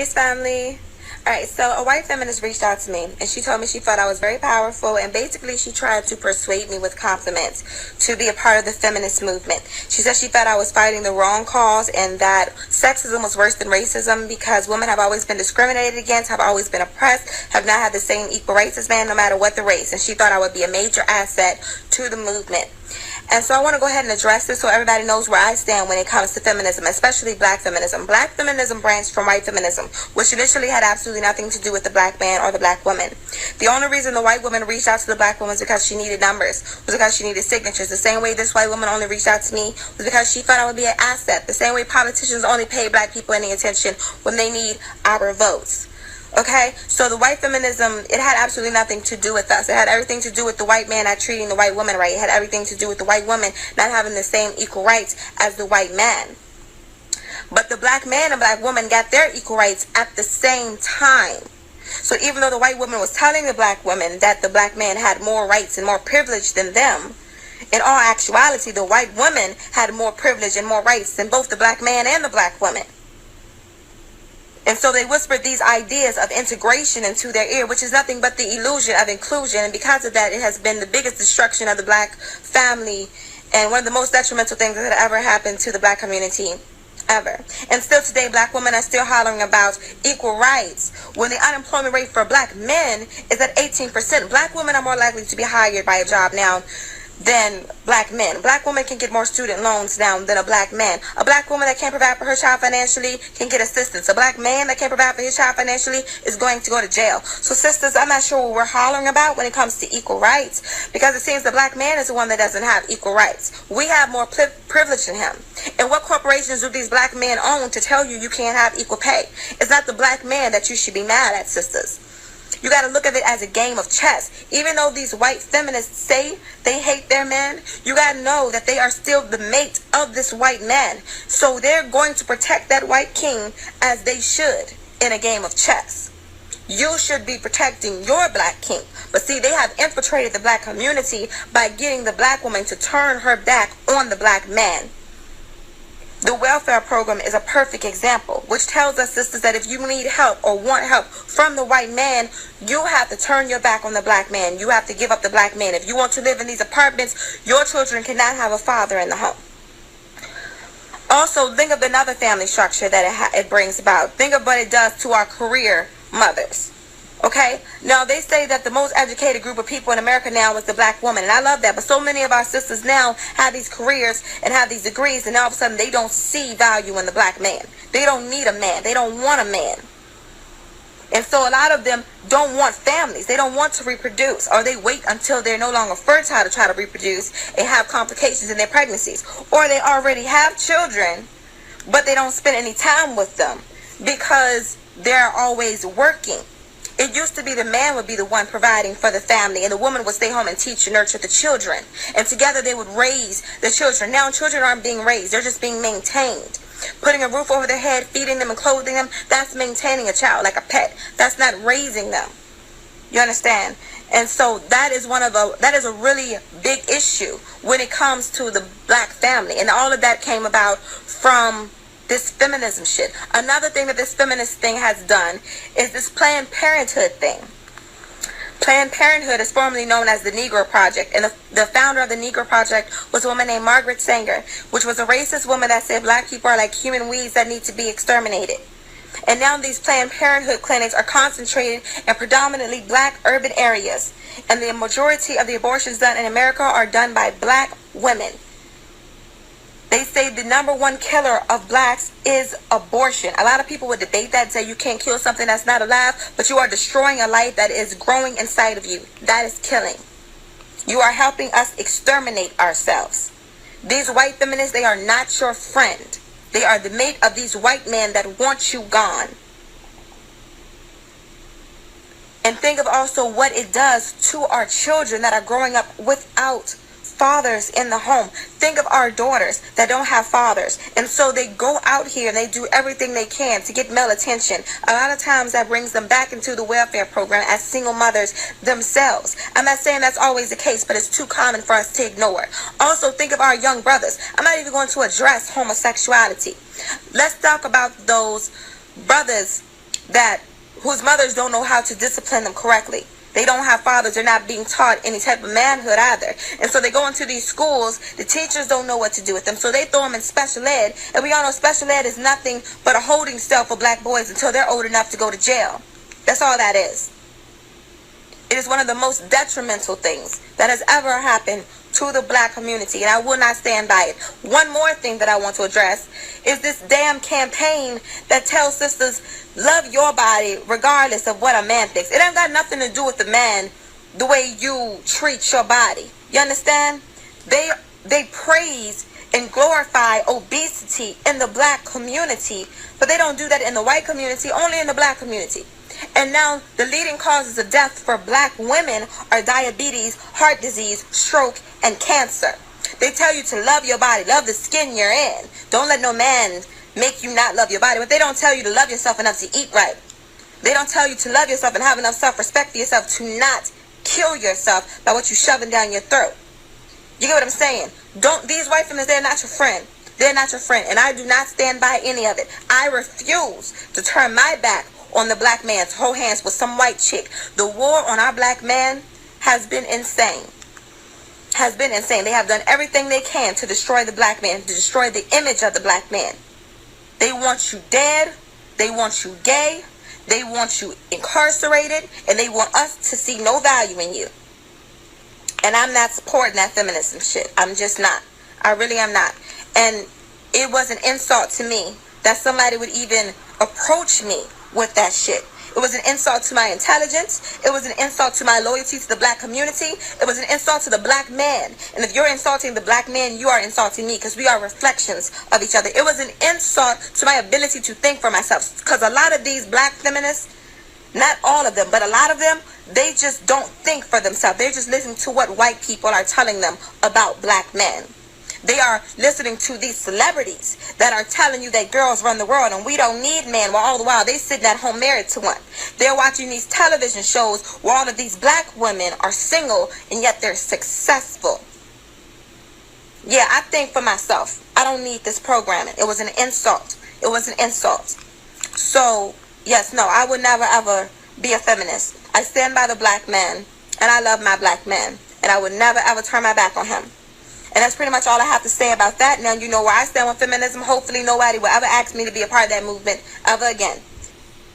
Peace, family. Alright, so a white feminist reached out to me and she told me she thought I was very powerful, and basically she tried to persuade me with compliments to be a part of the feminist movement. She said she thought I was fighting the wrong cause and that sexism was worse than racism because women have always been discriminated against, have always been oppressed, have not had the same equal rights as men no matter what the race, and she thought I would be a major asset to the movement. And so I want to go ahead and address this so everybody knows where I stand when it comes to feminism, especially black feminism. Black feminism branched from white feminism, which initially had absolutely nothing to do with the black man or the black woman. The only reason the white woman reached out to the black woman was because she needed numbers, was because she needed signatures. The same way this white woman only reached out to me was because she thought I would be an asset. The same way politicians only pay black people any attention when they need our votes. Okay, so the white feminism, it had absolutely nothing to do with us. It had everything to do with the white man not treating the white woman right. It had everything to do with the white woman not having the same equal rights as the white man. But the black man and black woman got their equal rights at the same time. So even though the white woman was telling the black woman that the black man had more rights and more privilege than them, in all actuality, the white woman had more privilege and more rights than both the black man and the black woman. And so they whispered these ideas of integration into their ear, which is nothing but the illusion of inclusion. And because of that, it has been the biggest destruction of the black family and one of the most detrimental things that ever happened to the black community ever. And still today, black women are still hollering about equal rights when the unemployment rate for black men is at 18%. Black women are more likely to be hired by a job now than black men. Black women can get more student loans now than a black man. A black woman that can't provide for her child financially can get assistance. A black man that can't provide for his child financially is going to go to jail. So sisters, I'm not sure what we're hollering about when it comes to equal rights, because it seems the black man is the one that doesn't have equal rights. We have more privilege than him. And what corporations do these black men own to tell you you can't have equal pay? It's not the black man that you should be mad at, sisters. You got to look at it as a game of chess. Even though these white feminists say they hate their men, you got to know that they are still the mate of this white man. So they're going to protect that white king as they should in a game of chess. You should be protecting your black king. But see, they have infiltrated the black community by getting the black woman to turn her back on the black man. The welfare program is a perfect example, which tells us, sisters, that if you need help or want help from the white man, you have to turn your back on the black man. You have to give up the black man. If you want to live in these apartments, your children cannot have a father in the home. Also, think of another family structure that it brings about. Think of what it does to our career mothers. Okay, now they say that the most educated group of people in America now is the black woman, and I love that, but so many of our sisters now have these careers and have these degrees, and all of a sudden they don't see value in the black man. They don't need a man. They don't want a man. And so a lot of them don't want families. They don't want to reproduce, or they wait until they're no longer fertile to try to reproduce and have complications in their pregnancies, or they already have children, but they don't spend any time with them because they're always working. It used to be the man would be the one providing for the family, and the woman would stay home and teach and nurture the children. And together they would raise the children. Now children aren't being raised. They're just being maintained. Putting a roof over their head, feeding them and clothing them, that's maintaining a child like a pet. That's not raising them. You understand? And so that is a really big issue when it comes to the black family. And all of that came about from this feminism shit. Another thing that this feminist thing has done is this Planned Parenthood thing. Planned Parenthood is formerly known as the Negro Project, and the founder of the Negro Project was a woman named Margaret Sanger, which was a racist woman that said black people are like human weeds that need to be exterminated. And now these Planned Parenthood clinics are concentrated in predominantly black urban areas, and the majority of the abortions done in America are done by black women. They say the number one killer of blacks is abortion. A lot of people would debate that and say you can't kill something that's not alive, but you are destroying a life that is growing inside of you. That is killing. You are helping us exterminate ourselves. These white feminists, they are not your friend. They are the mate of these white men that want you gone. And think of also what it does to our children that are growing up without fathers in the home. Think of our daughters that don't have fathers, and so they go out here and they do everything they can to get male attention. A lot of times that brings them back into the welfare program as single mothers themselves. I'm not saying that's always the case, but it's too common for us to ignore. Also, think of our young brothers. I'm not even going to address homosexuality. Let's talk about those brothers whose mothers don't know how to discipline them correctly. They don't have fathers. They're not being taught any type of manhood either. And so they go into these schools. The teachers don't know what to do with them. So they throw them in special ed. And we all know special ed is nothing but a holding cell for black boys until they're old enough to go to jail. That's all that is. It is one of the most detrimental things that has ever happened to the black community, and I will not stand by it. One more thing that I want to address is this damn campaign that tells sisters, love your body regardless of what a man thinks. It ain't got nothing to do with the man, the way you treat your body. You understand? They praise and glorify obesity in the black community, but they don't do that in the white community, only in the black community. And now the leading causes of death for black women are diabetes, heart disease, stroke, and cancer. They tell you to love your body, love the skin you're in. Don't let no man make you not love your body. But they don't tell you to love yourself enough to eat right. They don't tell you to love yourself and have enough self-respect for yourself to not kill yourself by what you shoving down your throat. You get what I'm saying? These white feminists, they're not your friend. They're not your friend. And I do not stand by any of it. I refuse to turn my back on the black man to hold hands with some white chick. The war on our black man has been insane. Has been insane. They have done everything they can to destroy the black man, to destroy the image of the black man. They want you dead. They want you gay. They want you incarcerated. And they want us to see no value in you. And I'm not supporting that feminism shit. I'm just not. I really am not. And it was an insult to me that somebody would even approach me with that shit. It was an insult to my intelligence. It was an insult to my loyalty to the black community. It was an insult to the black man. And if you're insulting the black man, you are insulting me, because we are reflections of each other. It was an insult to my ability to think for myself, because a lot of these black feminists, not all of them, but a lot of them, they just don't think for themselves. They're just listening to what white people are telling them about black men. They are listening to these celebrities that are telling you that girls run the world and we don't need men, while all the while they sitting at home married to one. They're watching these television shows where all of these black women are single and yet they're successful. Yeah, I think for myself. I don't need this programming. It was an insult. It was an insult. So, yes, no, I would never ever be a feminist. I stand by the black man and I love my black man. And I would never ever turn my back on him. And that's pretty much all I have to say about that. Now you know where I stand with feminism. Hopefully nobody will ever ask me to be a part of that movement ever again.